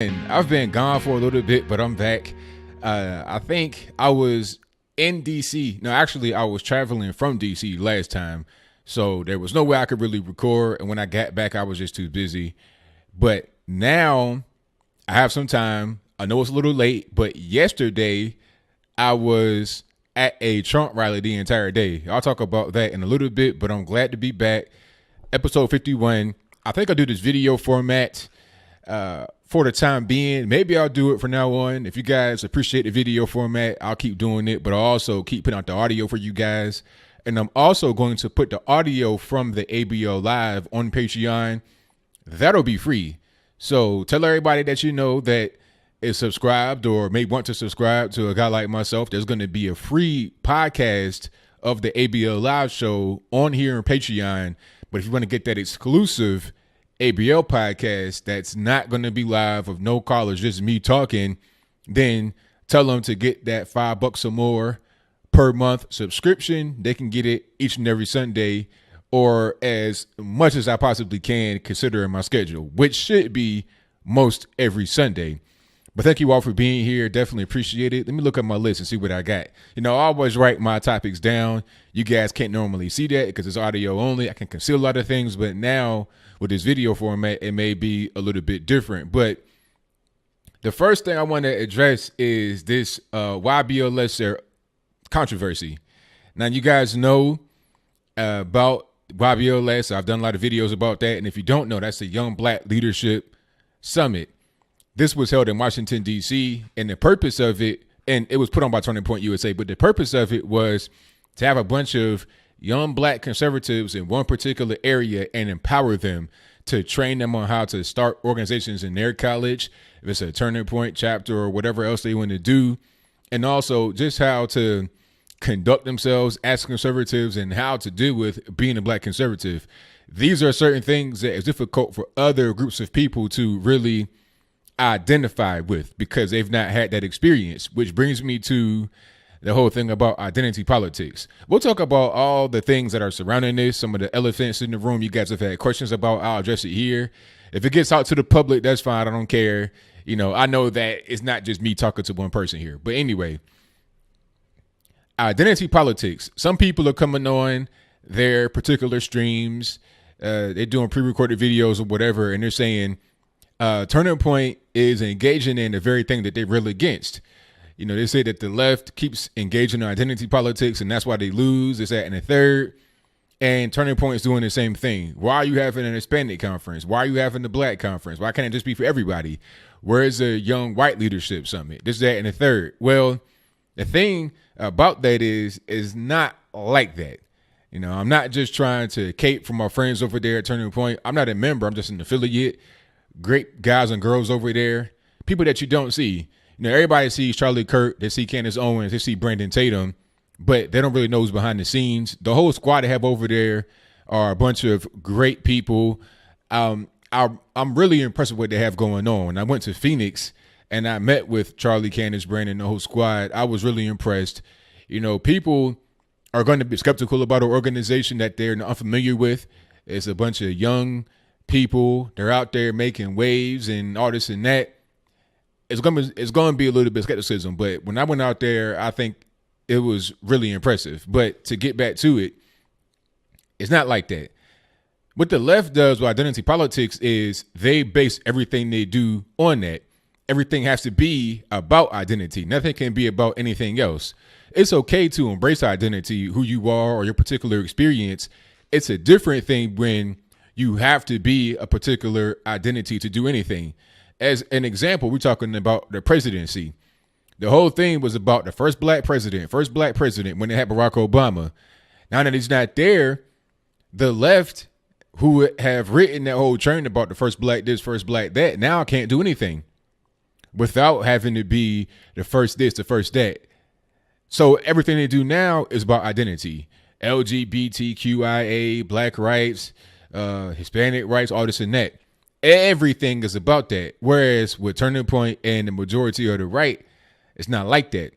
And I've been gone for a little bit, but I'm back. I think I was in DC. No, actually, I was traveling from DC last time. So there was no way I could really record. And when I got back, I was just too busy. But now I have some time. I know it's a little late, but yesterday I was at a Trump rally the entire day. I'll talk about that in a little bit, but I'm glad to be back. Episode 51. I think I'll do this video format for the time being. Maybe I'll do it from now on. If you guys appreciate the video format, I'll keep doing it, but I'll also keep putting out the audio for you guys. And I'm also going to put the audio from the ABL live on Patreon. That'll be free. So tell everybody that you know that is subscribed or may want to subscribe to a guy like myself. There's going to be a free podcast of the ABL live show on here on Patreon. But if you want to get that exclusive ABL podcast that's not going to be live of no callers, just me talking, then tell them to get that $5 or more per month subscription. They can get it each and every Sunday or as much as I possibly can considering my schedule, which should be most every Sunday. But thank you all for being here. Definitely appreciate it. Let me look at my list and see what I got. You know, I always write my topics down. You guys can't normally see that because it's audio only. I can conceal a lot of things, but now with this video format, it may be a little bit different. But the first thing I want to address is this YBLS controversy. Now, you guys know about YBLS. I've done a lot of videos about that. And if you don't know, that's the Young Black Leadership Summit. This was held in Washington, D.C., and the purpose of it, and it was put on by Turning Point USA, but the purpose of it was to have a bunch of young black conservatives in one particular area and empower them to train them on how to start organizations in their college, if it's a Turning Point chapter or whatever else they want to do, and also just how to conduct themselves as conservatives and how to deal with being a black conservative. These are certain things that is difficult for other groups of people to really identify with because they've not had that experience, which brings me to the whole thing about identity politics. We'll talk about all the things that are surrounding this, some of the elephants in the room you guys have had questions about. I'll address it here. If it gets out to the public, that's fine. I don't care. You know, I know that it's not just me talking to one person here. But anyway, identity politics. Some people are coming on their particular streams. They're doing pre-recorded videos or whatever, and they're saying, Turning Point is engaging in the very thing that they're really against. You know, they say that the left keeps engaging in identity politics and that's why they lose. It's that and the third. And Turning Point is doing the same thing. Why are you having an Hispanic conference? Why are you having the black conference? Why can't it just be for everybody? Where's the Young White Leadership Summit? This, that, and the third. Well, the thing about that is not like that. You know, I'm not just trying to cape for my friends over there at Turning Point. I'm not a member. I'm just an affiliate. Great guys and girls over there, people that you don't see. You know, everybody sees Charlie Kirk, they see Candace Owens, they see Brandon Tatum, but they don't really know who's behind the scenes. The whole squad they have over there are a bunch of great people. I'm really impressed with what they have going on. I went to Phoenix and I met with Charlie, Candace, Brandon, the whole squad. I was really impressed. You know, people are going to be skeptical about an organization that they're unfamiliar with. It's a bunch of young people, they're out there making waves and all this and that. It's going to be a little bit of skepticism, but when I went out there, I think it was really impressive. But to get back to it, it's not like that. What the left does with identity politics is they base everything they do on that. Everything has to be about identity. Nothing can be about anything else. It's okay to embrace identity, who you are or your particular experience. It's a different thing when you have to be a particular identity to do anything. As an example, we're talking about the presidency. The whole thing was about the first black president when they had Barack Obama. Now that he's not there, the left who have written that whole train about the first black this, first black that, now can't do anything without having to be the first this, the first that. So everything they do now is about identity. LGBTQIA, black rights, Hispanic rights, all this and that. Everything is about that. Whereas with Turning Point and the majority of the right, it's not like that.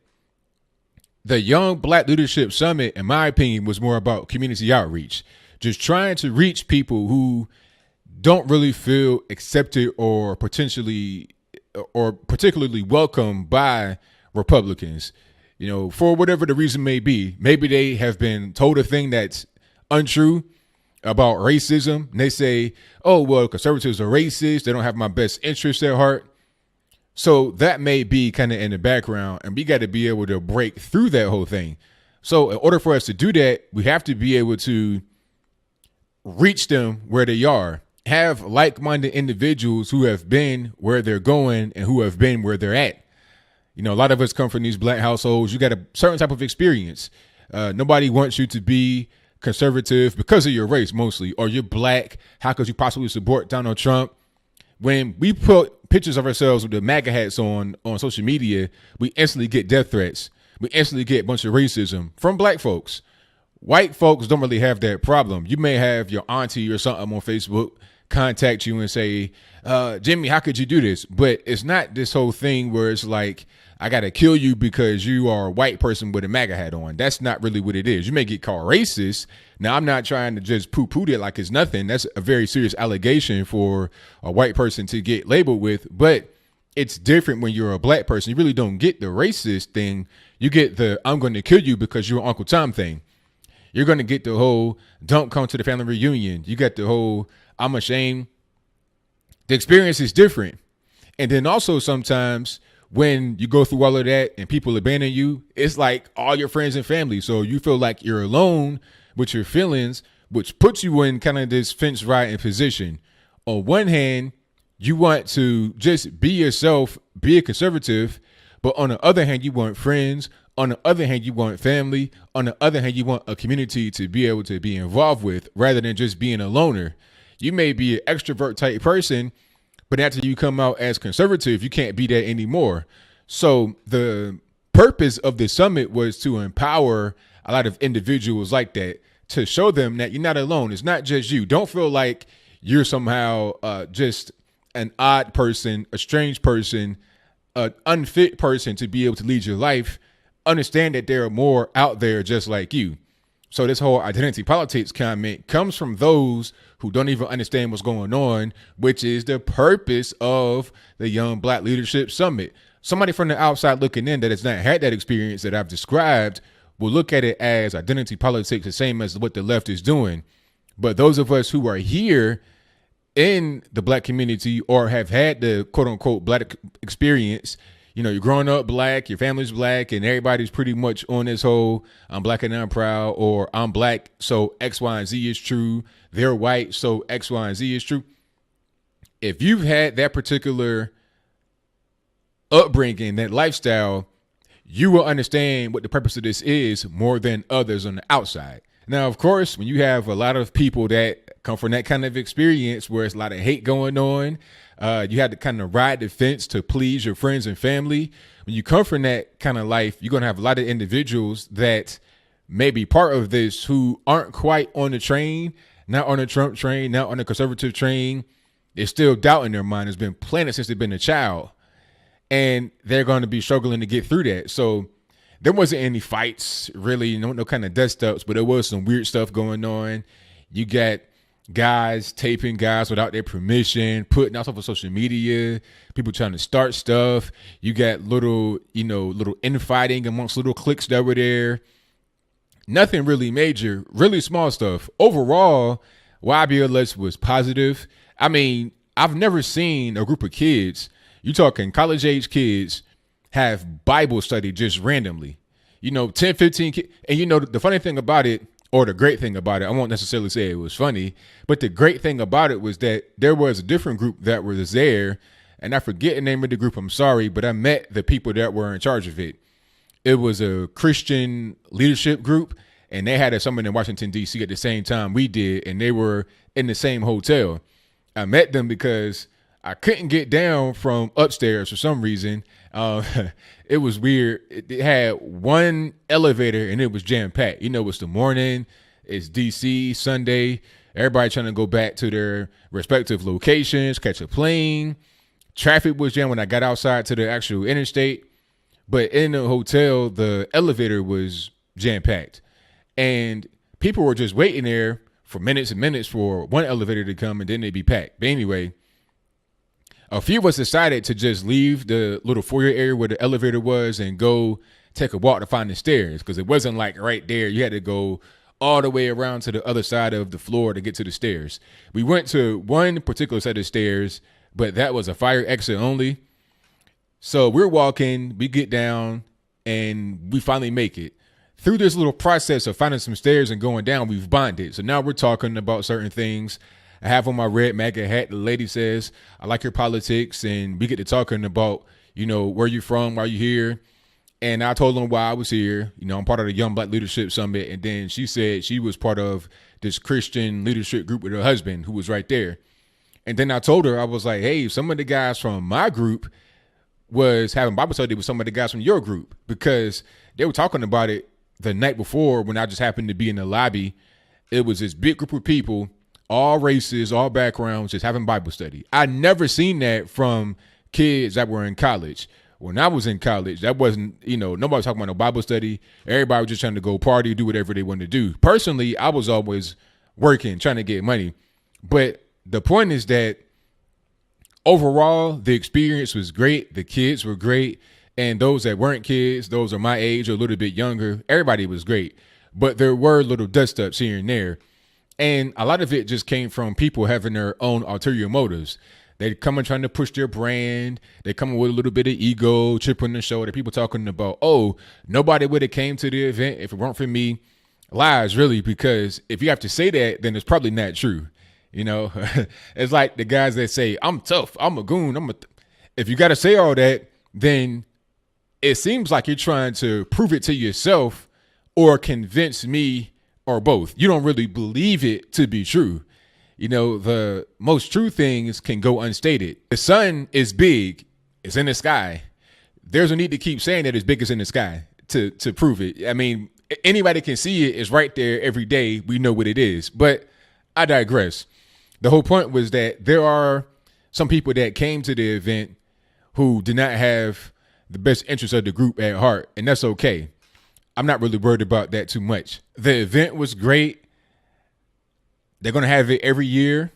The Young Black Leadership Summit, in my opinion, was more about community outreach. Just trying to reach people who don't really feel accepted or potentially or particularly welcomed by Republicans. For whatever the reason may be. Maybe they have been told a thing that's untrue about racism. And they say, oh, well, conservatives are racist. They don't have my best interests at heart. So that may be kind of in the background, and we got to be able to break through that whole thing. So in order for us to do that, we have to be able to reach them where they are, have like-minded individuals who have been where they're going and who have been where they're at. A lot of us come from these black households. You got a certain type of experience. Nobody wants you to be conservative because of your race mostly, or you're black. How could you possibly support Donald Trump? When we put pictures of ourselves with the MAGA hats on social media, we instantly get death threats. We instantly get a bunch of racism from black folks. White folks don't really have that problem. You may have your auntie or something on Facebook contact you and say, Jimmy, how could you do this? But it's not this whole thing where it's like, I got to kill you because you are a white person with a MAGA hat on. That's not really what it is. You may get called racist. Now, I'm not trying to just poo-poo it like it's nothing. That's a very serious allegation for a white person to get labeled with. But it's different when you're a black person. You really don't get the racist thing. You get the I'm going to kill you because you're Uncle Tom thing. You're going to get the whole don't come to the family reunion. You got the whole I'm ashamed. The experience is different. And then also sometimes when you go through all of that and people abandon you, it's like all your friends and family. So you feel like you're alone with your feelings, which puts you in kind of this fence riding position. On one hand, you want to just be yourself, be a conservative, but on the other hand, you want friends. On the other hand, you want family. On the other hand, you want a community to be able to be involved with rather than just being a loner. You may be an extrovert type person, but after you come out as conservative, you can't be that anymore. So the purpose of the summit was to empower a lot of individuals like that, to show them that you're not alone. It's not just you. Don't feel like you're somehow just an odd person, a strange person, an unfit person to be able to lead your life. Understand that there are more out there just like you. So this whole identity politics comment comes from those who don't even understand what's going on, which is the purpose of the Young Black Leadership Summit. Somebody from the outside looking in that has not had that experience that I've described will look at it as identity politics, the same as what the left is doing. But those of us who are here in the black community or have had the quote unquote black experience, you're growing up black, your family's black, and everybody's pretty much on this whole I'm black and I'm proud, or I'm black, so X, Y, and Z is true. They're white, so X, Y, and Z is true. If you've had that particular upbringing, that lifestyle, you will understand what the purpose of this is more than others on the outside. Now, of course, when you have a lot of people that come from that kind of experience where it's a lot of hate going on, you had to kind of ride the fence to please your friends and family. When you come from that kind of life, you're going to have a lot of individuals that may be part of this who aren't quite on the train, not on the Trump train, not on the conservative train. They're still doubting their mind. It's been planted since they've been a child. And they're going to be struggling to get through that. So there wasn't any fights, really, no kind of dust ups, but there was some weird stuff going on. You got guys taping guys without their permission, putting out stuff on social media, people trying to start stuff. You got little infighting amongst little cliques that were there. Nothing really major, really small stuff. Overall, YBLS was positive. I mean, I've never seen a group of kids, you talking college age kids, have Bible study just randomly. 10, 15 kids. And the funny thing about it, or the great thing about it, I won't necessarily say it was funny, but the great thing about it was that there was a different group that was there, and I forget the name of the group, I'm sorry, but I met the people that were in charge of it. It was a Christian leadership group, and they had a summit in Washington, D.C. at the same time we did, and they were in the same hotel. I met them because I couldn't get down from upstairs for some reason. It was weird. It had one elevator and it was jam-packed. It's the morning, it's DC, Sunday. Everybody trying to go back to their respective locations, catch a plane. Traffic was jammed when I got outside to the actual interstate. But in the hotel, the elevator was jam-packed. And people were just waiting there for minutes and minutes for one elevator to come and then they'd be packed. But anyway, a few of us decided to just leave the little foyer area where the elevator was and go take a walk to find the stairs, because it wasn't like right there. You had to go all the way around to the other side of the floor to get to the stairs. We went to one particular set of stairs, but that was a fire exit only. So we're walking, we get down, and we finally make it. Through this little process of finding some stairs and going down, we've bonded. So now we're talking about certain things. I have on my red MAGA hat. The lady says, I like your politics. And we get to talking about, where you from, why you here. And I told them why I was here. I'm part of the Young Black Leadership Summit. And then she said she was part of this Christian leadership group with her husband who was right there. And then I told her, I was like, hey, some of the guys from my group was having Bible study with some of the guys from your group, because they were talking about it the night before when I just happened to be in the lobby. It was this big group of people, all races, all backgrounds, just having Bible study. I never seen that from kids that were in college. When I was in college, that wasn't, nobody was talking about no Bible study. Everybody was just trying to go party, do whatever they wanted to do. Personally, I was always working, trying to get money. But the point is that overall, the experience was great. The kids were great. And those that weren't kids, those are my age or a little bit younger, everybody was great. But there were little dust-ups here and there. And a lot of it just came from people having their own ulterior motives. They come and trying to push their brand. They come with a little bit of ego, chip on the shoulder. People talking about, oh, nobody would have came to the event if it weren't for me. Lies, really, because if you have to say that, then it's probably not true. It's like the guys that say, I'm tough, I'm a goon. If you got to say all that, then it seems like you're trying to prove it to yourself or convince me or both. You don't really believe it to be true. The most true things can go unstated. The sun is big. It's in the sky. There's no need to keep saying that it's big as in the sky to prove it. I mean, anybody can see it. It's right there every day. We know what it is. But I digress. The whole point was that there are some people that came to the event who did not have the best interest of the group at heart, and that's okay. I'm not really worried about that too much. The event was great. They're going to have it every year,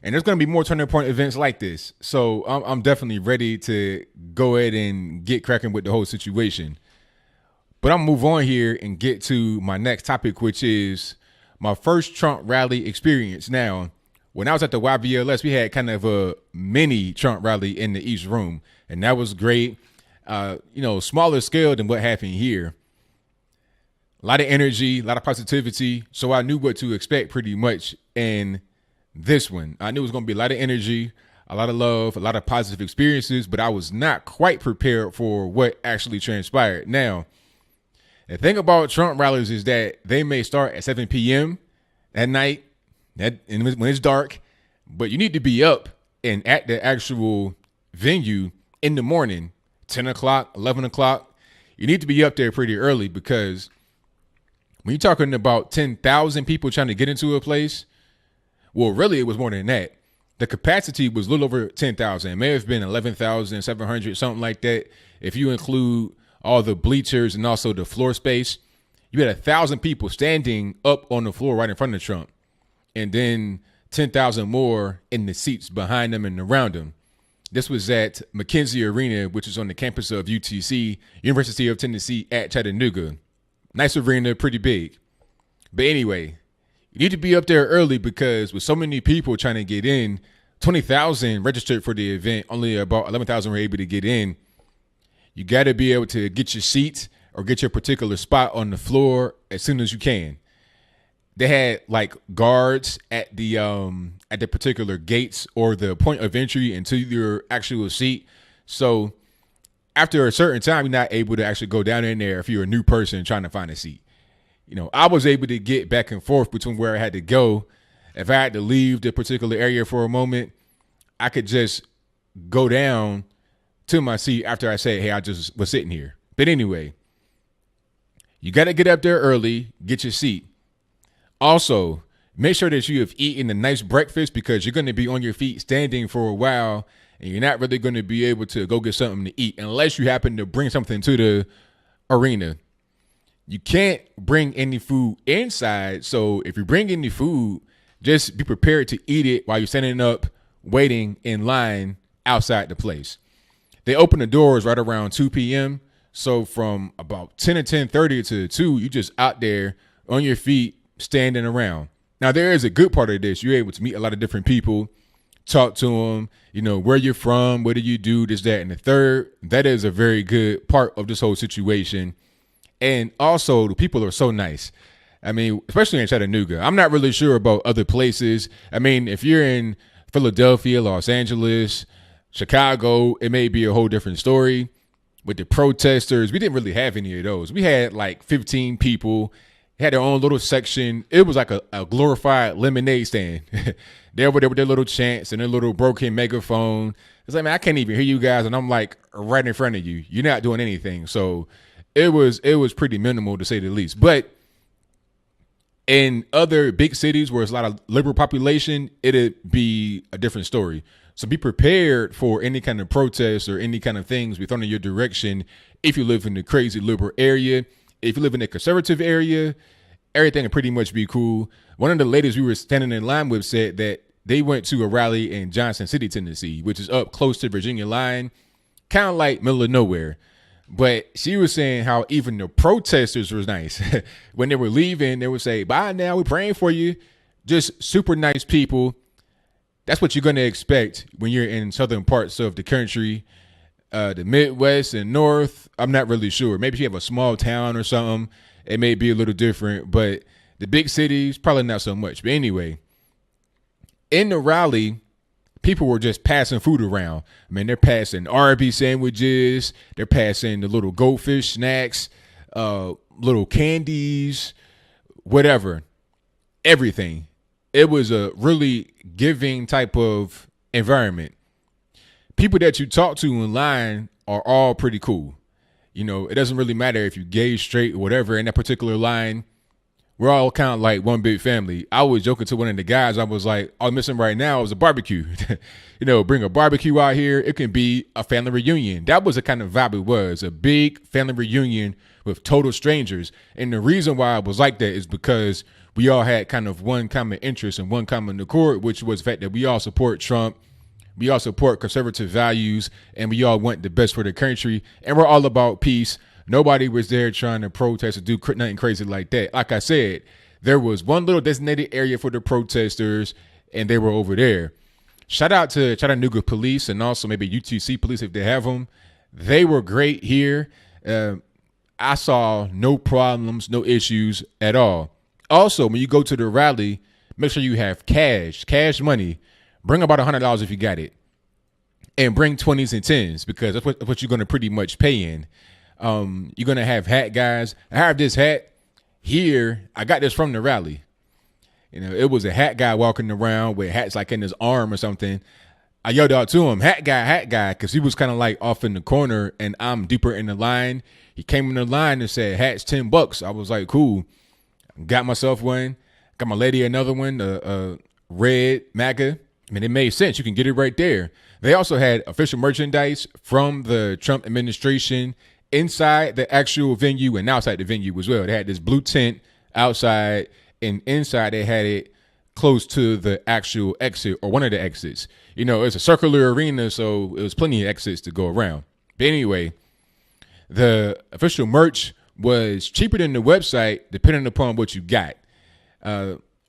and there's going to be more turning point events like this. So I'm definitely ready to go ahead and get cracking with the whole situation. But I'm going to move on here and get to my next topic, which is my first Trump rally experience. Now, when I was at the YBLS, we had kind of a mini Trump rally in the East Room, and that was great. Smaller scale than what happened here. A lot of energy, a lot of positivity. So I knew what to expect pretty much in this one. I knew it was going to be a lot of energy, a lot of love, a lot of positive experiences, but I was not quite prepared for what actually transpired. Now, the thing about Trump rallies is that they may start at 7 p.m. at night, and when it's dark, but you need to be up and at the actual venue in the morning, 10 o'clock, 11 o'clock. You need to be up there pretty early, because when you're talking about 10,000 people trying to get into a place, well, really, it was more than that. The capacity was a little over 10,000. It may have been 11,700, something like that. If you include all the bleachers and also the floor space, you had 1,000 people standing up on the floor right in front of Trump, and then 10,000 more in the seats behind them and around them. This was at McKenzie Arena, which is on the campus of UTC, University of Tennessee at Chattanooga. Nice arena, pretty big. But anyway, you need to be up there early, because with so many people trying to get in, 20,000 registered for the event, only about 11,000 were able to get in. You got to be able to get your seat or get your particular spot on the floor as soon as you can. They had like guards at the particular gates or the point of entry into your actual seat. So after a certain time, you're not able to actually go down in there if you're a new person trying to find a seat. I was able to get back and forth between where I had to go. If I had to leave the particular area for a moment, I could just go down to my seat after I said, hey, I just was sitting here. But anyway, you got to get up there early, get your seat. Also, make sure that you have eaten a nice breakfast, because you're going to be on your feet standing for a while, and you're not really going to be able to go get something to eat unless you happen to bring something to the arena. You can't bring any food inside. So if you bring any food, just be prepared to eat it while you're standing up, waiting in line outside the place. They open the doors right around 2 p.m. So from about 10 or 10:30 to 2, you just out there on your feet, standing around. Now, there is a good part of this. You're able to meet a lot of different people, talk to them, where you're from, what do you do, this, that, and the third. That is a very good part of this whole situation. And also, the people are so nice. I mean, especially in Chattanooga. I'm not really sure about other places. I mean, if you're in Philadelphia, Los Angeles, Chicago, it may be a whole different story. With the protesters, we didn't really have any of those. We had like 15 people, had their own little section. It was like a glorified lemonade stand. They were there with their little chants and their little broken megaphone. It's like, man, I can't even hear you guys, and I'm like right in front of you. You're not doing anything. So it was pretty minimal, to say the least. But in other big cities where it's a lot of liberal population, it'd be a different story. So be prepared for any kind of protests or any kind of things be thrown in your direction. If you live in the crazy liberal area, if you live in a conservative area, everything would pretty much be cool. One of the ladies we were standing in line with said that they went to a rally in Johnson City, Tennessee, which is up close to Virginia line, kind of like middle of nowhere. But she was saying how even the protesters was nice. When they were leaving, they would say, "Bye now, we're praying for you." Just super nice people. That's what you're going to expect when you're in southern parts of the country, the Midwest and North. I'm not really sure. Maybe if you have a small town or something, it may be a little different. But the big cities, probably not so much. But anyway, in the rally, people were just passing food around. I mean, they're passing Arby's sandwiches. They're passing the little goldfish snacks, little candies, whatever, everything. It was a really giving type of environment. People that you talk to in line are all pretty cool. It doesn't really matter if you're gay, straight, or whatever. In that particular line, we're all kind of like one big family. I was joking to one of the guys. I was like, all I'm missing right now is a barbecue. Bring a barbecue out here. It can be a family reunion. That was the kind of vibe it was, a big family reunion with total strangers. And the reason why I was like that is because we all had kind of one common interest and one common accord, which was the fact that we all support Trump. We all support conservative values, and we all want the best for the country. And we're all about peace. Nobody was there trying to protest or do nothing crazy like that. Like I said, there was one little designated area for the protesters, and they were over there. Shout out to Chattanooga police and also maybe UTC police if they have them. They were great here. I saw no problems, no issues at all. Also, when you go to the rally, make sure you have cash money. Bring about $100 if you got it. And bring 20s and 10s because that's what you're going to pretty much pay in. You're going to have hat guys. I have this hat here. I got this from the rally. It was a hat guy walking around with hats like in his arm or something. I yelled out to him, hat guy, because he was kind of like off in the corner and I'm deeper in the line. He came in the line and said, hats $10. I was like, cool. Got myself one. Got my lady another one, red MAGA. I mean, it made sense. You can get it right there. They also had official merchandise from the Trump administration inside the actual venue and outside the venue as well. They had this blue tent outside, and inside they had it close to the actual exit or one of the exits. It's a circular arena, so it was plenty of exits to go around. But anyway, the official merch was cheaper than the website, depending upon what you got.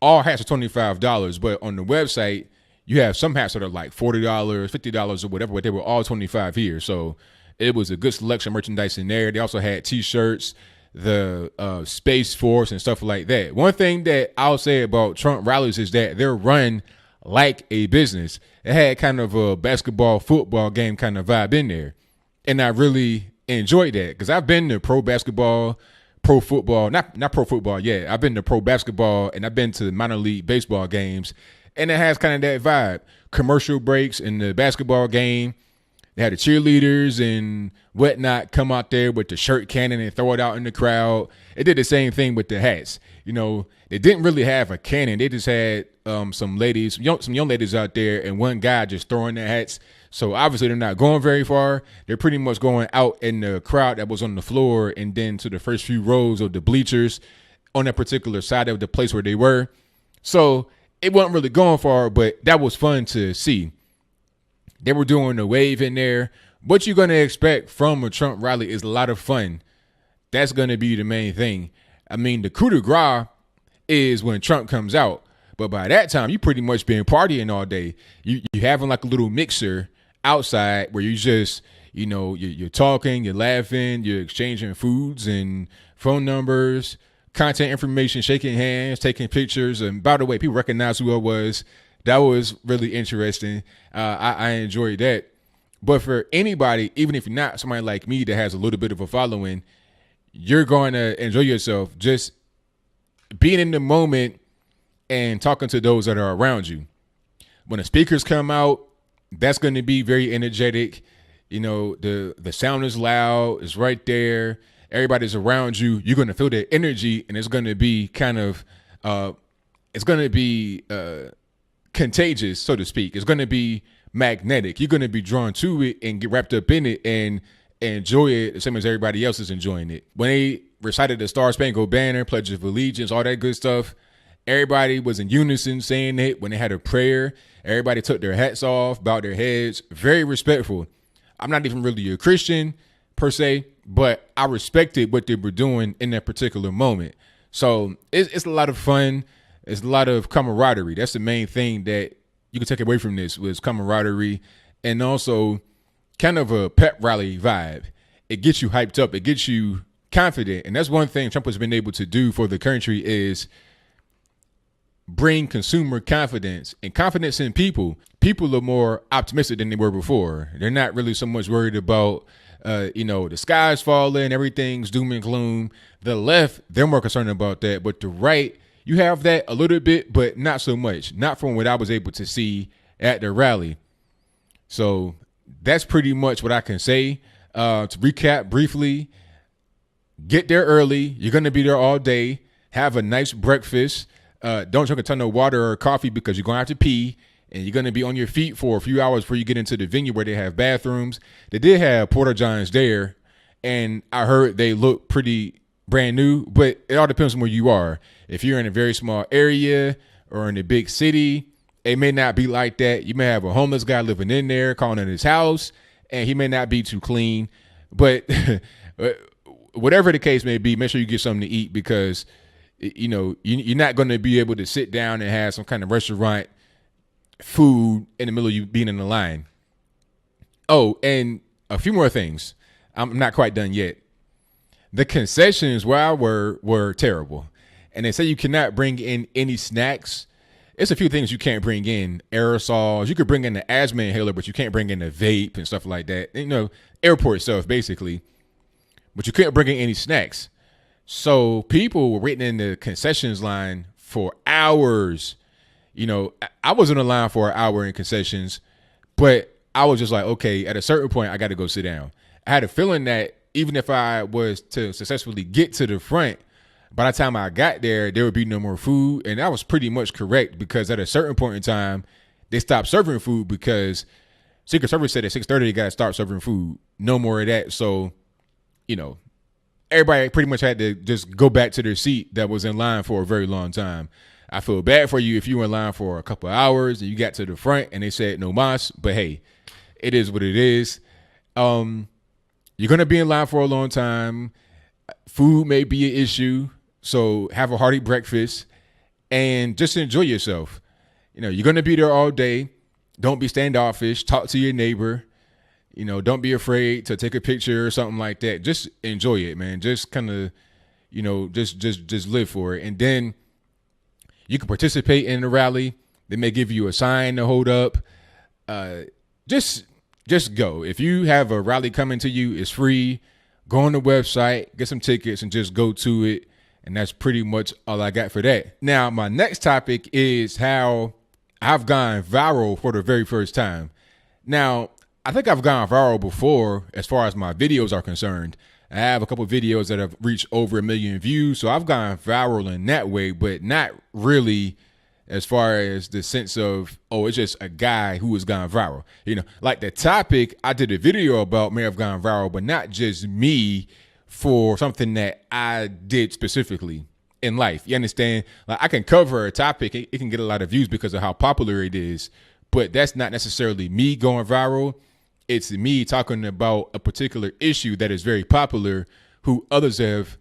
All hats are $25, but on the website, you have some hats that are like $40, $50 or whatever, but they were all $25 here. So it was a good selection of merchandise in there. They also had T-shirts, the Space Force and stuff like that. One thing that I'll say about Trump rallies is that they're run like a business. It had kind of a basketball, football game kind of vibe in there. And I really enjoyed that because I've been to pro basketball, pro football, not pro football yet. I've been to pro basketball and I've been to minor league baseball games. And it has kind of that vibe. Commercial breaks in the basketball game. They had the cheerleaders and whatnot come out there with the shirt cannon and throw it out in the crowd. It did the same thing with the hats. They didn't really have a cannon. They just had some young ladies out there and one guy just throwing their hats. So obviously they're not going very far. They're pretty much going out in the crowd that was on the floor and then to the first few rows of the bleachers on that particular side of the place where they were. So it wasn't really going far, but that was fun to see. They were doing the wave in there. What you're going to expect from a Trump rally is a lot of fun. That's going to be the main thing. I mean, the coup de grace is when Trump comes out. But by that time, you pretty much been partying all day. You having like a little mixer outside where you just, you're talking, you're laughing, you're exchanging foods and phone numbers, contact information, shaking hands, taking pictures. And by the way, people recognize who I was. That was really interesting. I enjoyed that. But for anybody, even if you're not somebody like me that has a little bit of a following, you're going to enjoy yourself just being in the moment and talking to those that are around you. When the speakers come out, that's going to be very energetic. The sound is loud, it's right there. Everybody's around you. You're going to feel that energy, and it's going to be contagious, so to speak. It's going to be magnetic. You're going to be drawn to it and get wrapped up in it and enjoy it the same as everybody else is enjoying it. When they recited the Star Spangled Banner, Pledge of Allegiance, all that good stuff, everybody was in unison saying it. When they had a prayer, everybody took their hats off, bowed their heads, very respectful. I'm not even really a Christian per se, but I respected what they were doing in that particular moment. So it's a lot of fun. It's a lot of camaraderie. That's the main thing that you can take away from this, was camaraderie and also kind of a pep rally vibe. It gets you hyped up. It gets you confident. And that's one thing Trump has been able to do for the country, is bring consumer confidence and confidence in people. People are more optimistic than they were before. They're not really so much worried about, the sky's falling, everything's doom and gloom. The left, they're more concerned about that. But the right, you have that a little bit, but not so much. Not from what I was able to see at the rally. So that's pretty much what I can say. To recap briefly, get there early. You're going to be there all day. Have a nice breakfast. Don't drink a ton of water or coffee because you're going to have to pee. And you're going to be on your feet for a few hours before you get into the venue where they have bathrooms. They did have porta johns there, and I heard they look pretty brand new, but it all depends on where you are. If you're in a very small area or in a big city, it may not be like that. You may have a homeless guy living in there, calling it his house, and he may not be too clean. But whatever the case may be, make sure you get something to eat, because you're not going to be able to sit down and have some kind of restaurant food in the middle of you being in the line. Oh, and a few more things. I'm not quite done yet. The concessions where I were terrible. And they say you cannot bring in any snacks. It's a few things you can't bring in. Aerosols. You could bring in the asthma inhaler, but you can't bring in the vape and stuff like that. Airport stuff, basically. But you couldn't bring in any snacks. So people were waiting in the concessions line for hours. I was in a line for an hour in concessions, but I was just like, okay, at a certain point, I got to go sit down. I had a feeling that even if I was to successfully get to the front, by the time I got there would be no more food. And I was pretty much correct, because at a certain point in time, they stopped serving food because Secret Service said at 6:30 they got to start serving food. No more of that. So, everybody pretty much had to just go back to their seat that was in line for a very long time. I feel bad for you if you were in line for a couple of hours and you got to the front and they said no mas, but hey, it is what it is. You're going to be in line for a long time. Food may be an issue, so have a hearty breakfast and just enjoy yourself. You're going to be there all day. Don't be standoffish. Talk to your neighbor. Don't be afraid to take a picture or something like that. Just enjoy it, man. Just kind of, just live for it. And then you can participate in the rally. They may give you a sign to hold up. Just go. If you have a rally coming to you, it's free. Go on the website, get some tickets, and just go to it. And that's pretty much all I got for that. Now, my next topic is how I've gone viral for the very first time. Now, I think I've gone viral before as far as my videos are concerned. I have a couple of videos that have reached over 1 million views. So I've gone viral in that way, but not really as far as the sense of, it's just a guy who has gone viral. Like the topic I did a video about may have gone viral, but not just me for something that I did specifically in life. You understand? Like I can cover a topic. It can get a lot of views because of how popular it is. but that's not necessarily me going viral. It's me talking about a particular issue that is very popular, who others have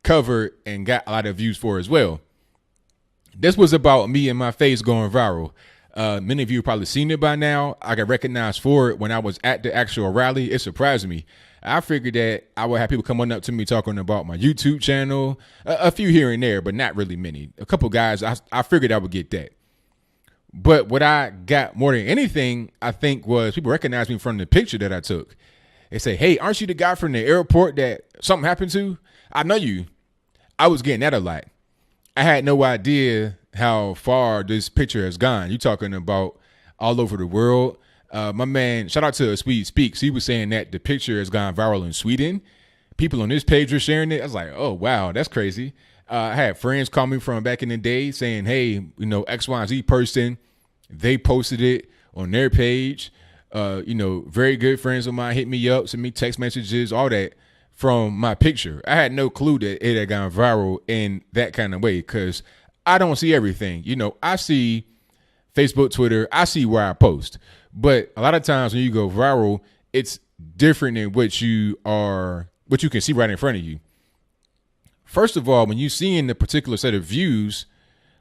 covered and got a lot of views for as well. This was about me and my face going viral. Many of you have probably seen it by now. I got recognized for it when I was at the actual rally. It surprised me. I figured that I would have people coming up to me talking about my YouTube channel, a few here and there, but not really many. A couple guys, I figured I would get that. But what I got more than anything, I think, was people recognized me from the picture that I took. They say, hey, aren't you the guy from the airport that something happened to? I know you. I was getting that a lot. I had no idea how far this picture has gone. You talking about all over the world. My man, shout out to Speed Speaks. He was saying that the picture has gone viral in Sweden. People on this page were sharing it. I was like, oh, wow, that's crazy. I had friends call me from back in the day saying, hey, X, Y, and Z person, they posted it on their page. Very good friends of mine hit me up, sent me text messages, all that from my picture. I had no clue that it had gone viral in that kind of way because I don't see everything. I see Facebook, Twitter, I see where I post. But a lot of times when you go viral, it's different than what you can see right in front of you. First of all, when you see in the particular set of views,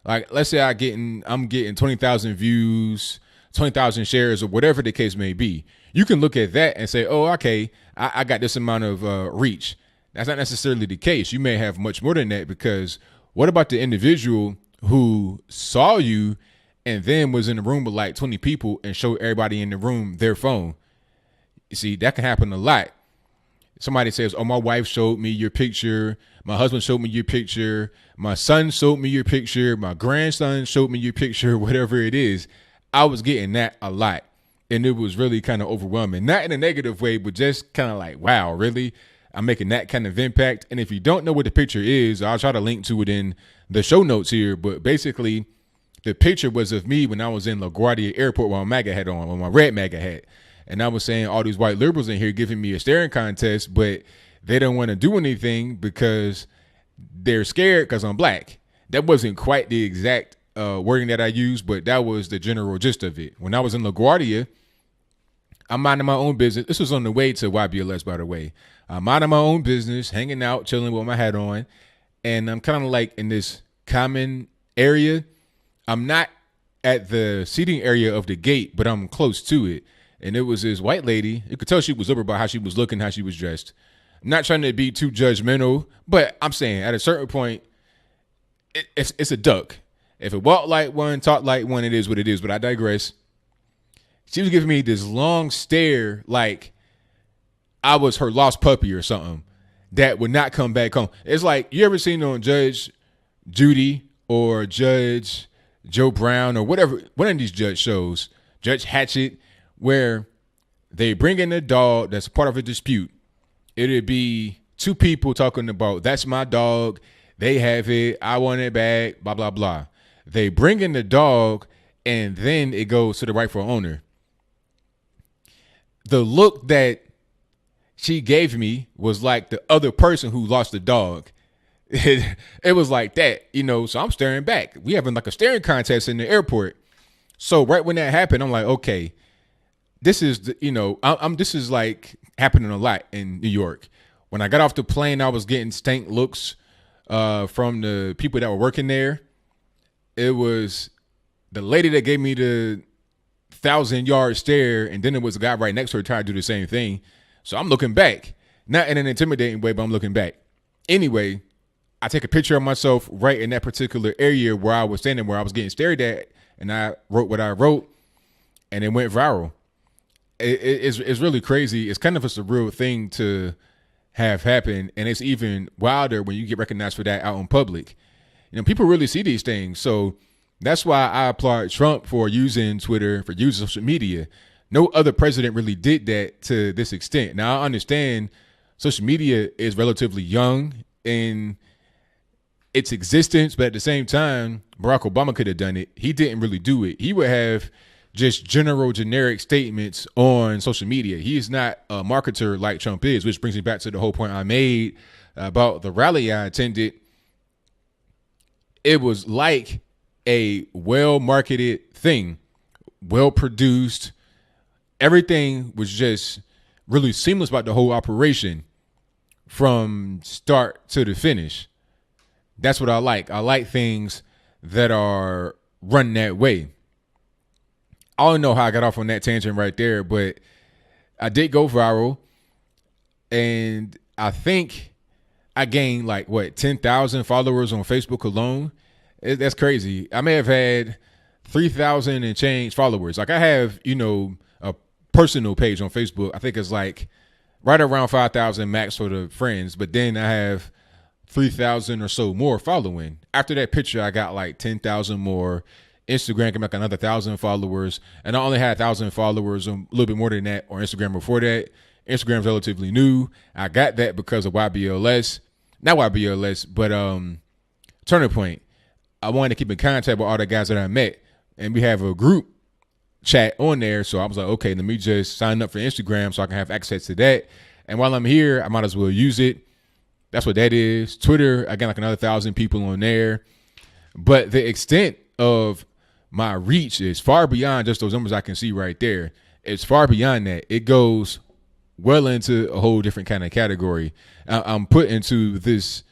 like let's say I'm getting 20,000 views, 20,000 shares, or whatever the case may be, you can look at that and say, oh, okay, I got this amount of reach. That's not necessarily the case. You may have much more than that, because what about the individual who saw you and then was in the room with like 20 people and showed everybody in the room their phone? You see, that can happen a lot. Somebody says, oh, my wife showed me your picture. My husband showed me your picture. My son showed me your picture. My grandson showed me your picture, whatever it is. I was getting that a lot. And it was really kind of overwhelming. Not in a negative way, but just kind of like, wow, really? I'm making that kind of impact. And if you don't know what the picture is, I'll try to link to it in the show notes here. But basically, the picture was of me when I was in LaGuardia Airport with my MAGA hat on, with my red MAGA hat. And I was saying all these white liberals in here giving me a staring contest, but they don't want to do anything because they're scared because I'm black. That wasn't quite the exact wording that I used, but that was the general gist of it. When I was in LaGuardia, I'm minding my own business. This was on the way to YBLS, by the way. I'm minding my own business, hanging out, chilling with my hat on. And I'm kind of like in this common area. I'm not at the seating area of the gate, but I'm close to it. And it was this white lady. You could tell she was up about how she was looking, how she was dressed. I'm not trying to be too judgmental, but I'm saying at a certain point, it's a duck. If it walked like one, talked like one, it is what it is. But I digress. She was giving me this long stare like I was her lost puppy or something that would not come back home. It's like, you ever seen on Judge Judy or Judge Joe Brown or whatever, one of these judge shows, Judge Hatchet, where they bring in a dog that's part of a dispute. It'd be two people talking about, that's my dog, they have it, I want it back, blah, blah, blah. They bring in the dog, and then it goes to the rightful owner. The look that she gave me was like the other person who lost the dog. It was like that, so I'm staring back. We having like a staring contest in the airport. So right when that happened, I'm like, okay, this is, this is like happening a lot in New York. When I got off the plane, I was getting stank looks from the people that were working there. It was the lady that gave me the 1,000-yard stare, and then it was a guy right next to her trying to do the same thing. So I'm looking back, not in an intimidating way, but I'm looking back. Anyway, I take a picture of myself right in that particular area where I was standing, where I was getting stared at, and I wrote what I wrote, and it went viral. It's really crazy. It's kind of a surreal thing to have happen, and it's even wilder when you get recognized for that out in public. People really see these things. So that's why I applaud Trump for using Twitter, for using social media. No other president really did that to this extent. Now, I understand social media is relatively young in its existence, but at the same time, Barack Obama could have done it. He didn't really do it. He would have just generic statements on social media. He is not a marketer like Trump is, which brings me back to the whole point I made about the rally I attended. It was like a well-marketed thing. well produced. Everything was just really seamless about the whole operation from start to the finish. That's what I like. I like things that are run that way. I don't know how I got off on that tangent right there, but I did go viral, and I think I gained 10,000 followers on Facebook alone. That's crazy. I may have had 3,000 and change followers. Like, I have, a personal page on Facebook. I think it's right around 5,000 max for the friends, but then I have 3,000 or so more following. After that picture, I got 10,000 more. Instagram came back another 1,000 followers, and I only had 1,000 followers, a little bit more than that, on Instagram before that. Instagram's relatively new. I got that because of YBLS, not YBLS, but Turning Point. I wanted to keep in contact with all the guys that I met, and we have a group chat on there. So I was like, okay, let me just sign up for Instagram so I can have access to that. And while I'm here, I might as well use it. That's what that is. Twitter, I got another 1,000 people on there. But the extent of my reach is far beyond just those numbers I can see right there. It's far beyond that. It goes well into a whole different kind of category. I'm put into this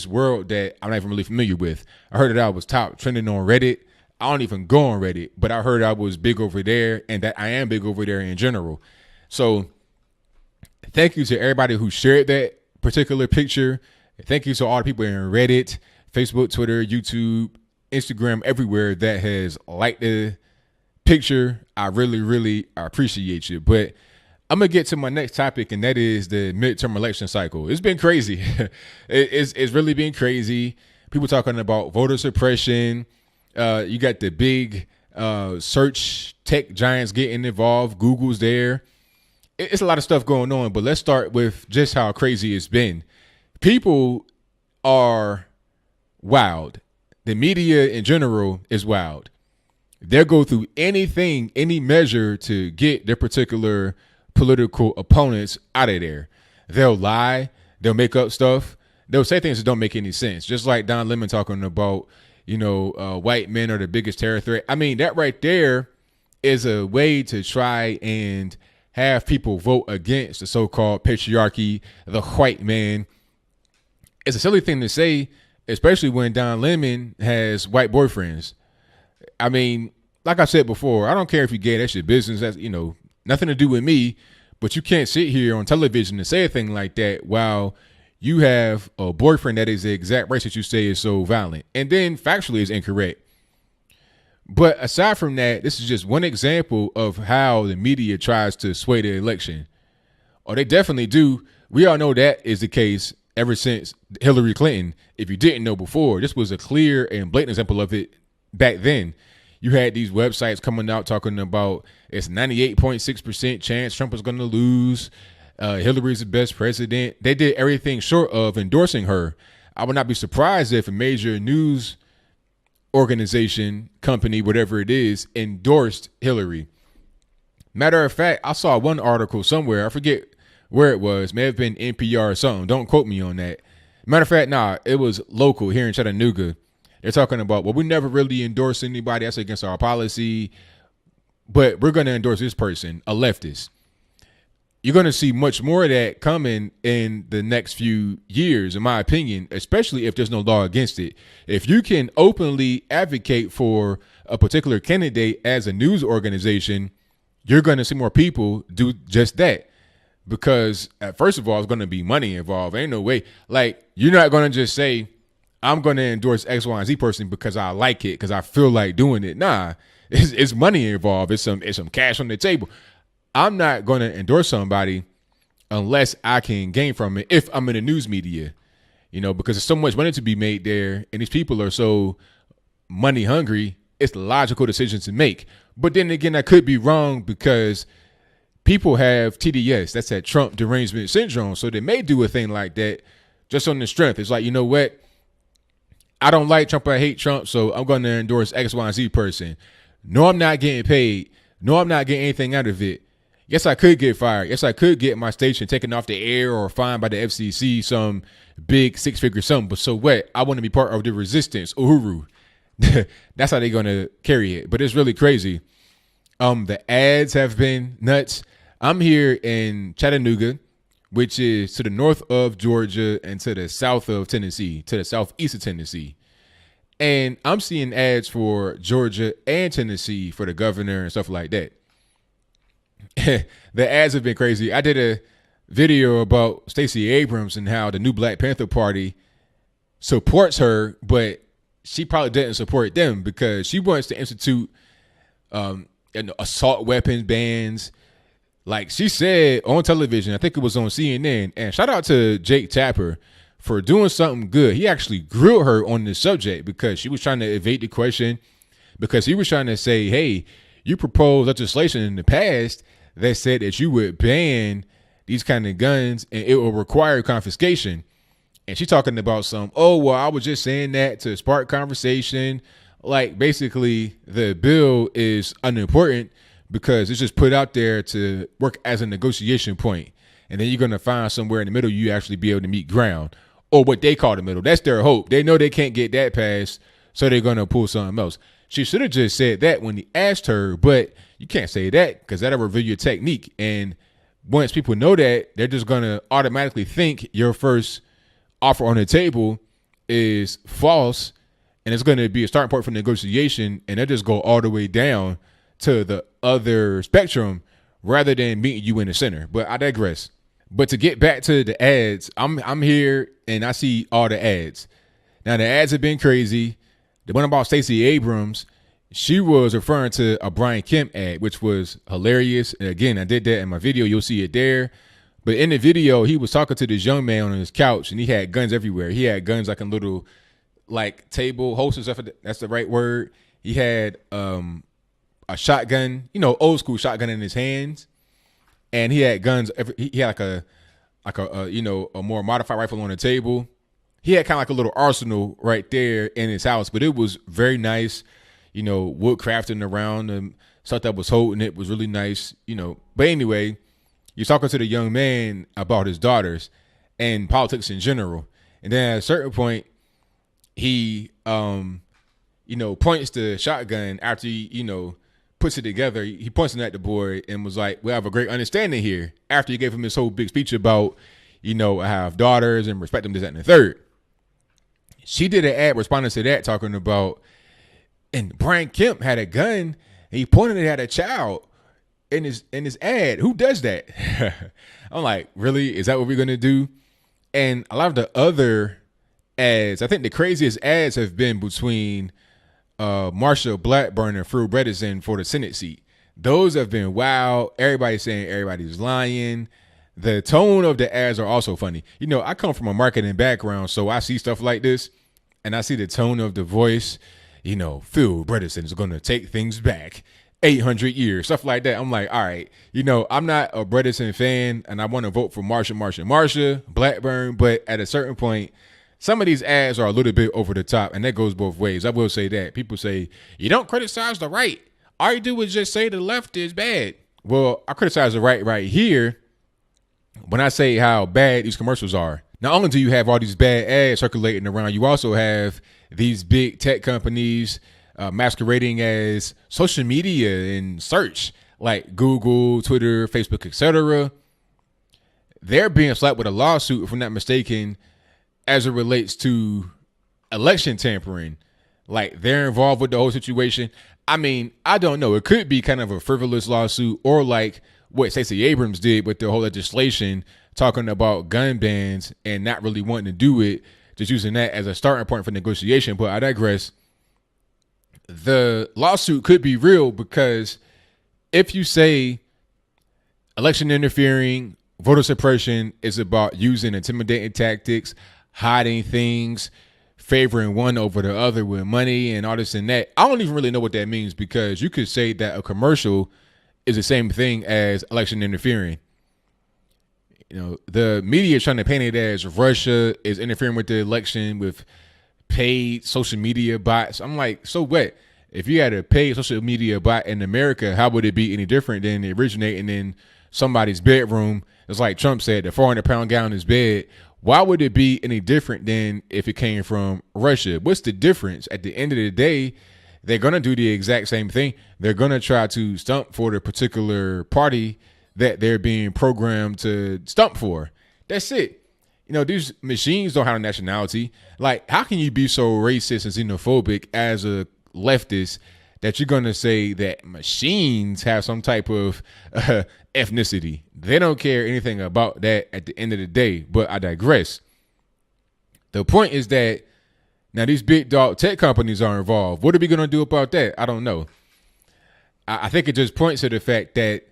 world that I'm not even really familiar with. I heard that I was top trending on Reddit. I don't even go on Reddit, but I heard I was big over there, and that I am big over there in general. So thank you to everybody who shared that particular picture. Thank you to all the people in Reddit, Facebook, Twitter, YouTube, Instagram, everywhere that has liked the picture. I really, really appreciate you. But I'm going to get to my next topic, and that is the midterm election cycle. It's been crazy. It's really been crazy. People talking about voter suppression. You got the big search tech giants getting involved. Google's there. It's a lot of stuff going on, but let's start with just how crazy it's been. People are wild. The media in general is wild. They'll go through anything, any measure to get their particular political opponents out of there. They'll lie. They'll make up stuff. They'll say things that don't make any sense. Just like Don Lemon talking about, white men are the biggest terror threat. I mean, that right there is a way to try and have people vote against the so-called patriarchy, the white man. It's a silly thing to say, especially when Don Lemon has white boyfriends. I mean, like I said before, I don't care if you're gay. That's your business. That's, nothing to do with me. But you can't sit here on television and say a thing like that while you have a boyfriend that is the exact race that you say is so violent. And then factually is incorrect. But aside from that, this is just one example of how the media tries to sway the election. Or they definitely do. We all know that is the case ever since Hillary Clinton. If you didn't know before, this was a clear and blatant example of it back then. You had these websites coming out talking about it's 98.6% chance Trump is going to lose. Hillary's the best president. They did everything short of endorsing her. I would not be surprised if a major news organization, company, whatever it is, endorsed Hillary. Matter of fact, I saw one article somewhere. I forget where it was. May have been NPR or something. Don't quote me on that. Matter of fact, it was local here in Chattanooga. They're talking about, well, we never really endorse anybody that's against our policy, but we're going to endorse this person, a leftist. You're going to see much more of that coming in the next few years, in my opinion, especially if there's no law against it. If you can openly advocate for a particular candidate as a news organization, you're going to see more people do just that. Because first of all, it's going to be money involved. Ain't no way. Like, you're not going to just say, I'm going to endorse X, Y, and Z person because I like it, because I feel like doing it. Nah, it's money involved. It's some cash on the table. I'm not going to endorse somebody unless I can gain from it if I'm in the news media, because there's so much money to be made there, and these people are so money hungry. It's the logical decision to make. But then again, I could be wrong, because people have TDS. That's that Trump derangement syndrome. So they may do a thing like that just on the strength. It's like, you know what? I don't like Trump. I hate Trump. So I'm going to endorse X, Y, and Z person. No, I'm not getting paid. No, I'm not getting anything out of it. Yes, I could get fired. Yes, I could get my station taken off the air or fined by the FCC, some big six-figure sum. But so what? I want to be part of the resistance. Uhuru. That's how they're going to carry it. But it's really crazy. The ads have been nuts. I'm here in Chattanooga, which is to the north of Georgia and to the south of Tennessee, to the southeast of Tennessee. And I'm seeing ads for Georgia and Tennessee for the governor and stuff like that. The ads have been crazy. I did a video about Stacey Abrams and how the new Black Panther Party supports her, but she probably didn't support them because she wants to institute assault weapons bans. Like she said on television, I think it was on CNN, and shout out to Jake Tapper for doing something good. He actually grilled her on this subject because she was trying to evade the question, because he was trying to say, hey, you proposed legislation in the past that said that you would ban these kind of guns and it will require confiscation. And she's talking about I was just saying that to spark conversation. Like basically the bill is unimportant because it's just put out there to work as a negotiation point. And then you're going to find somewhere in the middle you actually be able to meet ground, or what they call the middle. That's their hope. They know they can't get that passed, so they're going to pull something else. She should have just said that when he asked her, but you can't say that because that'll reveal your technique. And once people know that, they're just going to automatically think your first offer on the table is false, and it's going to be a starting point for negotiation, and they'll just go all the way down to the other spectrum rather than meeting you in the center. But I digress. But to get back to the ads, I'm here and I see all the ads. Now the ads have been crazy. The one about Stacey Abrams, she was referring to a Brian Kemp ad, which was hilarious. And again, I did that in my video. You'll see it there. But in the video, he was talking to this young man on his couch, and he had guns everywhere. He had guns like in little, like table holsters. That's the right word. He had a shotgun, old school shotgun in his hands, and he had guns. He had like a more modified rifle on the table. He had kind of like a little arsenal right there in his house, but it was very nice. Wood crafting around and stuff that was holding it was really nice. But anyway. You're talking to the young man about his daughters and politics in general. And then at a certain point, he, points the shotgun after he, puts it together. He points it at the boy and was like, we have a great understanding here. After he gave him this whole big speech about, I have daughters and respect them, this, that, and the third. She did an ad responding to that, talking about, and Brian Kemp had a gun and he pointed it at a child. In his ad, who does that? I'm like, really? Is that what we're gonna do? And a lot of the other ads, I think the craziest ads have been between Marsha Blackburn and Phil Bredesen for the Senate seat. Those have been wild. Everybody's saying everybody's lying. The tone of the ads are also funny. I come from a marketing background, so I see stuff like this, and I see the tone of the voice. Phil Bredesen is gonna take things back. 800 years, stuff like that. I'm like, all right, I'm not a Bredesen fan and I want to vote for Marsha Blackburn, but at a certain point, some of these ads are a little bit over the top, and that goes both ways. I will say that. People say, you don't criticize the right. All you do is just say the left is bad. Well, I criticize the right here when I say how bad these commercials are. Not only do you have all these bad ads circulating around, you also have these big tech companies masquerading as social media and search, like Google, Twitter, Facebook, etc. They're being slapped with a lawsuit, if I'm not mistaken, as it relates to election tampering. Like they're involved with the whole situation. I mean, I don't know. It could be kind of a frivolous lawsuit, or like what Stacey Abrams did with the whole legislation, talking about gun bans and not really wanting to do it, just using that as a starting point for negotiation. But I digress. The lawsuit could be real, because if you say election interfering, voter suppression is about using intimidating tactics, hiding things, favoring one over the other with money and all this and that, I don't even really know what that means, because you could say that a commercial is the same thing as election interfering. The media is trying to paint it as Russia is interfering with the election with paid social media bots. I'm like, so what? If you had a paid social media bot in America, how would it be any different than originating in somebody's bedroom? It's like Trump said, the 400-pound guy in his bed Why would it be any different than if it came from Russia? What's the difference? At the end of the day, they're going to do the exact same thing. They're going to try to stump for the particular party that they're being programmed to stump for. That's it. These machines don't have a nationality. Like, how can you be so racist and xenophobic as a leftist that you're going to say that machines have some type of ethnicity? They don't care anything about that at the end of the day. But I digress. The point is that now these big dog tech companies are involved. What are we going to do about that? I don't know. I think it just points to the fact that,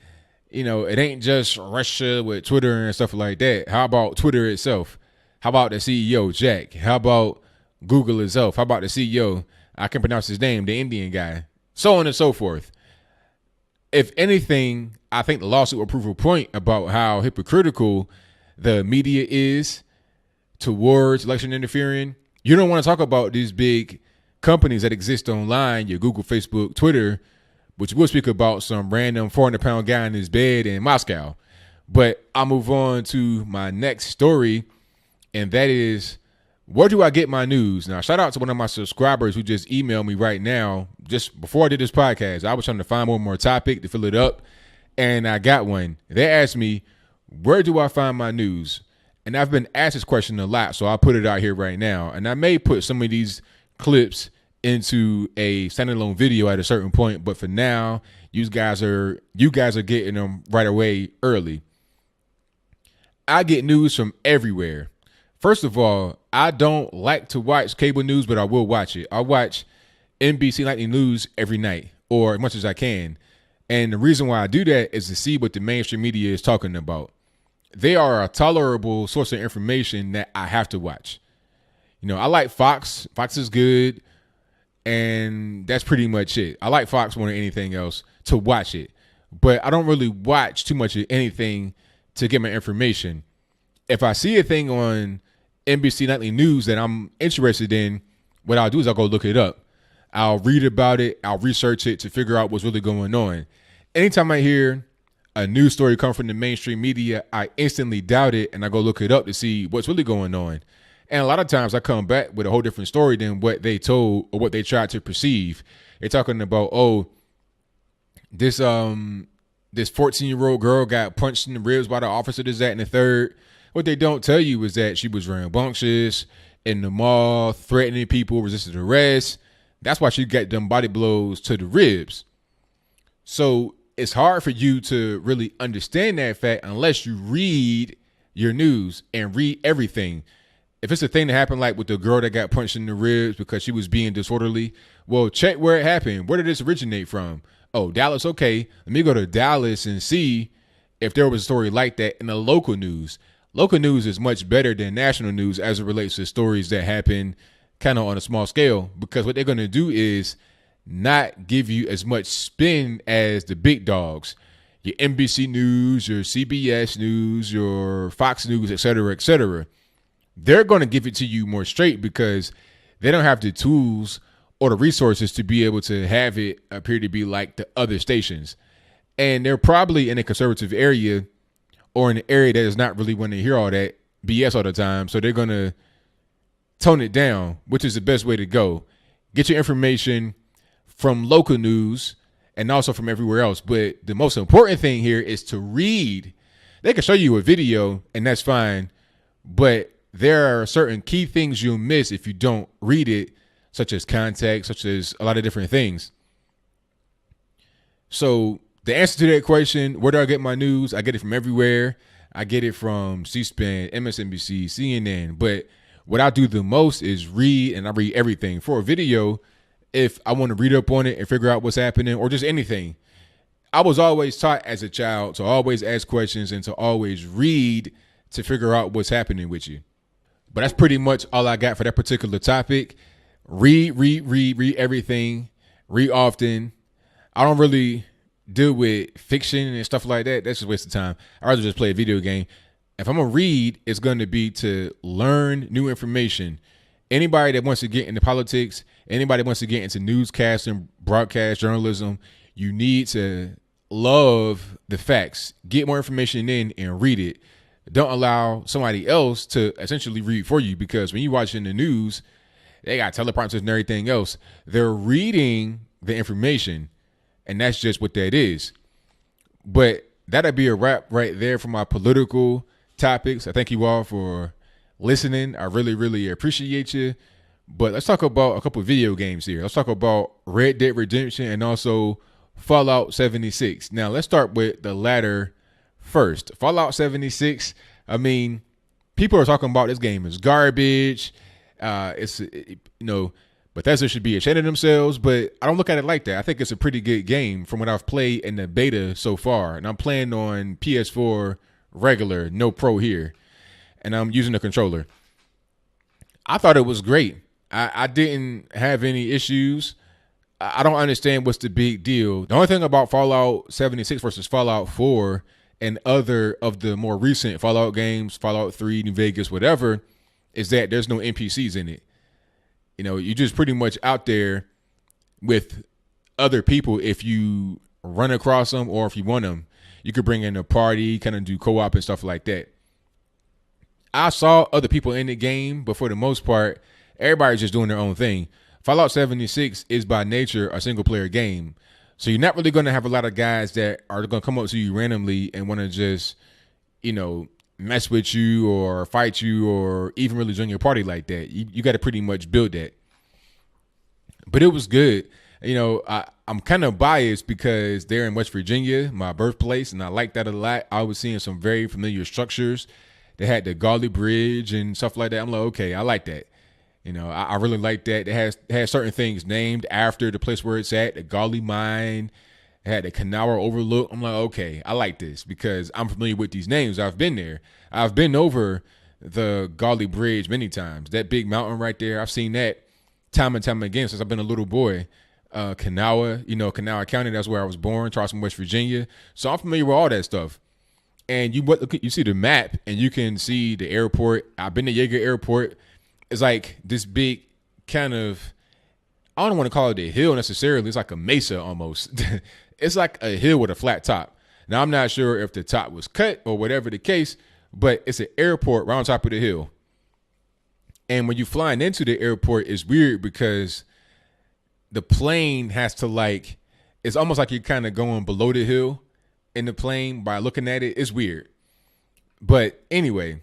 it ain't just Russia with Twitter and stuff like that. How about Twitter itself? How about the CEO, Jack? How about Google itself? How about the CEO? I can pronounce his name, the Indian guy. So on and so forth. If anything, I think the lawsuit will prove a point about how hypocritical the media is towards election interfering. You don't want to talk about these big companies that exist online, your Google, Facebook, Twitter, which we'll speak about some random 400-pound guy in his bed in Moscow. But I'll move on to my next story, and that is, where do I get my news? Now, shout out to one of my subscribers who just emailed me right now, just before I did this podcast. I was trying to find one more topic to fill it up, and I got one. They asked me, where do I find my news? And I've been asked this question a lot, so I'll put it out here right now. And I may put some of these clips into a standalone video at a certain point, but for now, you guys are getting them right away early. I get news from everywhere. First of all, I don't like to watch cable news, but I will watch it. I watch NBC Nightly News every night, or as much as I can. And the reason why I do that is to see what the mainstream media is talking about. They are a tolerable source of information that I have to watch. I like Fox. Fox is good. And that's pretty much it. I like Fox more than anything else to watch it. But I don't really watch too much of anything to get my information. If I see a thing on NBC Nightly News that I'm interested in, what I'll do is I'll go look it up. I'll read about it. I'll research it to figure out what's really going on. Anytime I hear a news story come from the mainstream media, I instantly doubt it and I go look it up to see what's really going on. And a lot of times I come back with a whole different story than what they told or what they tried to perceive. They're talking about, this 14-year-old girl got punched in the ribs by the officer, this, that, and the third. What they don't tell you is that she was rambunctious in the mall, threatening people, resisted arrest. That's why she got them body blows to the ribs. So it's hard for you to really understand that fact unless you read your news and read everything. If it's a thing that happened like with the girl that got punched in the ribs because she was being disorderly, well, check where it happened. Where did this originate from? Oh, Dallas. Okay, let me go to Dallas and see if there was a story like that in the local news. Local news is much better than national news as it relates to stories that happen kind of on a small scale, because what they're going to do is not give you as much spin as the big dogs, your NBC News, your CBS News, your Fox News, et cetera, et cetera. They're going to give it to you more straight because they don't have the tools or the resources to be able to have it appear to be like the other stations. And they're probably in a conservative area or in an area that is not really wanting to hear all that BS all the time. So they're going to tone it down, which is the best way to go. Get your information from local news and also from everywhere else. But the most important thing here is to read. They can show you a video and that's fine, but there are certain key things you'll miss if you don't read it, such as context, such as a lot of different things. So the answer to that question, where do I get my news? I get it from everywhere. I get it from C-SPAN, MSNBC, CNN. But what I do the most is read, and I read everything. For a video, if I want to read up on it and figure out what's happening or just anything, I was always taught as a child to always ask questions and to always read to figure out what's happening with you. But that's pretty much all I got for that particular topic. Read everything. Read often. I don't really deal with fiction and stuff like that. That's just a waste of time. I'd rather just play a video game. If I'm going to read, it's going to be to learn new information. Anybody that wants to get into politics, anybody that wants to get into newscasting, broadcast, journalism, you need to love the facts. Get more information in and read it. don't allow somebody else to essentially read for you, because when you watch in the news, they got teleprompters and everything else. They're reading the information, and that's just what that is. But that'll be a wrap right there for my political topics. I thank you all for listening. I really, really appreciate you. But let's talk about a couple of video games here. Let's talk about Red Dead Redemption and also Fallout 76. Now, let's start with the latter first. Fallout 76, I mean, people are talking about this game is garbage. Bethesda should be ashamed of themselves, but I don't look at it like that. I think it's a pretty good game from what I've played in the beta so far. And I'm playing on PS4 regular, no pro here. And I'm using the controller. I thought it was great. I didn't have any issues. I don't understand what's the big deal. The only thing about Fallout 76 versus Fallout 4 and other of the more recent Fallout games, Fallout 3, New Vegas, whatever, is that there's no NPCs in it. You're just pretty much out there with other people. If you run across them or if you want them, you could bring in a party, kind of do co-op and stuff like that. I saw other people in the game, but for the most part, everybody's just doing their own thing. Fallout 76 is by nature a single player game. So you're not really going to have a lot of guys that are going to come up to you randomly and want to just, mess with you or fight you or even really join your party like that. You got to pretty much build that. But it was good. I'm kind of biased because they're in West Virginia, my birthplace, and I like that a lot. I was seeing some very familiar structures. They had the Gauley Bridge and stuff like that. I'm like, okay, I like that. I really like that. It has certain things named after the place where it's at, the Gauley Mine. It had the Canal Overlook. I'm like, okay, I like this because I'm familiar with these names. I've been there. I've been over the Gauley Bridge many times. That big mountain right there, I've seen that time and time again since I've been a little boy. Kanawha, Kanawha County, that's where I was born, Charleston, West Virginia. So I'm familiar with all that stuff. And you see the map and you can see the airport. I've been to Yeager Airport. It's like this big kind of, I don't want to call it a hill necessarily. It's like a mesa almost. It's like a hill with a flat top. Now, I'm not sure if the top was cut or whatever the case, but it's an airport right on top of the hill. And when you're flying into the airport, it's weird because the plane has to it's almost like you're kind of going below the hill in the plane by looking at it. It's weird. But anyway,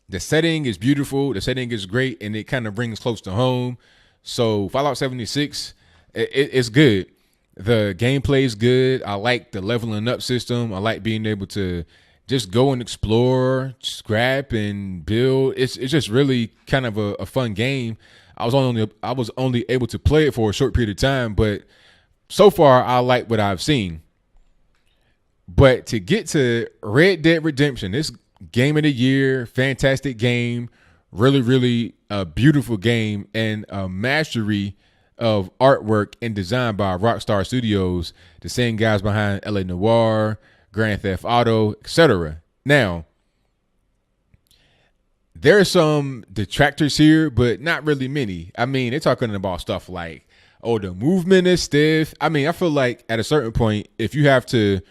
the setting is beautiful. The setting is great, and it kind of brings close to home. So Fallout 76, it's good. The gameplay is good. I like the leveling up system. I like being able to just go and explore, scrap and build. It's just really kind of a fun game. I was only able to play it for a short period of time, but so far I like what I've seen. But to get to Red Dead Redemption, this game of the year, fantastic game, really, really a beautiful game, and a mastery of artwork and design by Rockstar Studios, the same guys behind LA Noire, Grand Theft Auto, etc. Now, there are some detractors here, but not really many. I mean, they're talking about stuff like, oh, the movement is stiff. I mean, I feel like at a certain point, if you have to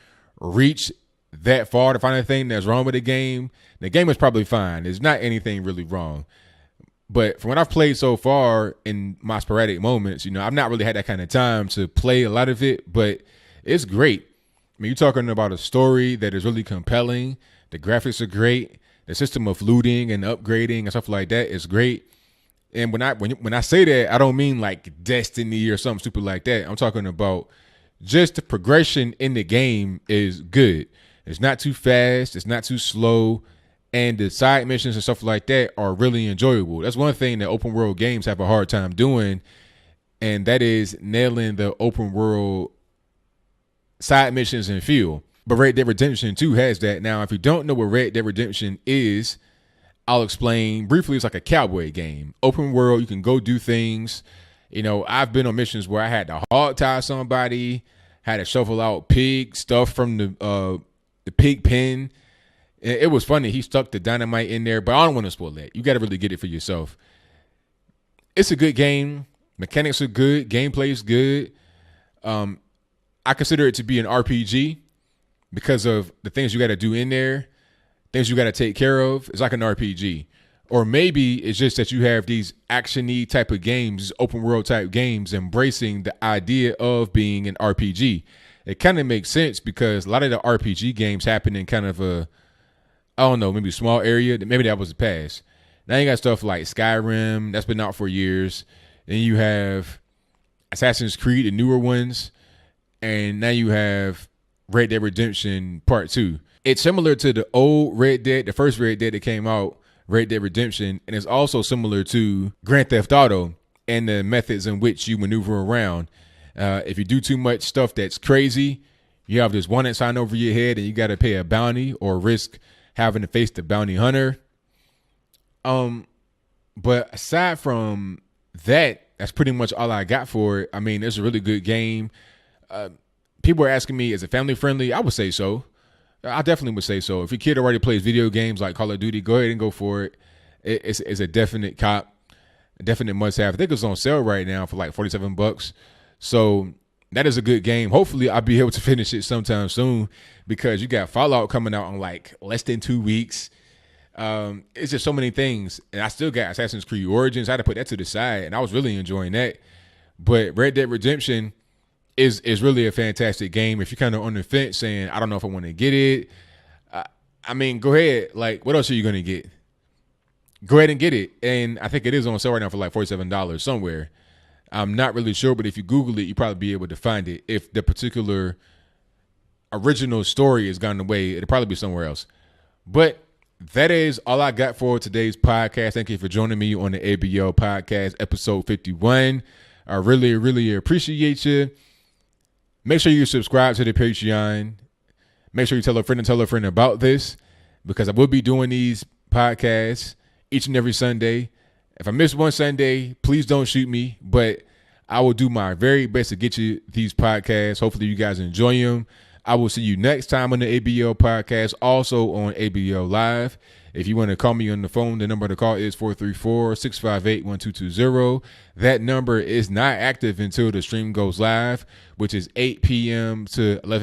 reach that far to find anything that's wrong with the game is probably fine. There's not anything really wrong. But from what I've played so far in my sporadic moments, I've not really had that kind of time to play a lot of it, but it's great. I mean, you're talking about a story that is really compelling. The graphics are great. The system of looting and upgrading and stuff like that is great. And when I say that, I don't mean like Destiny or something stupid like that. I'm talking about just the progression in the game is good. It's not too fast. It's not too slow. And the side missions and stuff like that are really enjoyable. That's one thing that open world games have a hard time doing, and that is nailing the open world side missions and feel. But Red Dead Redemption 2 has that. Now, if you don't know what Red Dead Redemption is, I'll explain briefly. It's like a cowboy game. Open world, you can go do things. I've been on missions where I had to hog tie somebody, had to shovel out pig stuff from the pig pen. It was funny. He stuck the dynamite in there, but I don't want to spoil that. You got to really get it for yourself. It's a good game. Mechanics are good. Gameplay is good. I consider it to be an RPG because of the things you got to do in there. things you got to take care of. It's like an RPG. Or maybe it's just that you have these action-y type of games, open world type games, embracing the idea of being an RPG. It kind of makes sense because a lot of the RPG games happen in kind of a, I don't know, maybe a small area. Maybe that was the past. Now you got stuff like Skyrim that's been out for years. Then you have Assassin's Creed, the newer ones. And now you have Red Dead Redemption Part 2. It's similar to the old Red Dead, the first Red Dead that came out, Red Dead Redemption, and it's also similar to Grand Theft Auto and the methods in which you maneuver around. If you do too much stuff that's crazy, you have this wanted sign over your head and you got to pay a bounty or risk having to face the bounty hunter. But aside from that, that's pretty much all I got for it. I mean, it's a really good game. People are asking me, is it family friendly? I would say so. I definitely would say so. If your kid already plays video games like Call of Duty, go ahead and go for it. It's a definite cop, a definite must have. I think it's on sale right now for like $47. So that is a good game. Hopefully I'll be able to finish it sometime soon because you got Fallout coming out in like less than 2 weeks. It's just so many things. And I still got Assassin's Creed Origins. I had to put that to the side and I was really enjoying that. But Red Dead Redemption is really a fantastic game. If you're kind of on the fence saying, I don't know if I want to get it. I mean, go ahead. Like, what else are you going to get? Go ahead and get it. And I think it is on sale right now for like $47 somewhere. I'm not really sure, but if you Google it, you probably be able to find it. If the particular original story has gone away, it'll probably be somewhere else. But that is all I got for today's podcast. Thank you for joining me on the ABL podcast, episode 51. I really, really appreciate you. Make sure you subscribe to the Patreon. Make sure you tell a friend about this because I will be doing these podcasts each and every Sunday. If I miss one Sunday, please don't shoot me, but I will do my very best to get you these podcasts. Hopefully you guys enjoy them. I will see you next time on the ABL podcast, also on ABL Live. If you want to call me on the phone, the number to call is 434-658-1220. That number is not active until the stream goes live, which is 8 p.m. to 11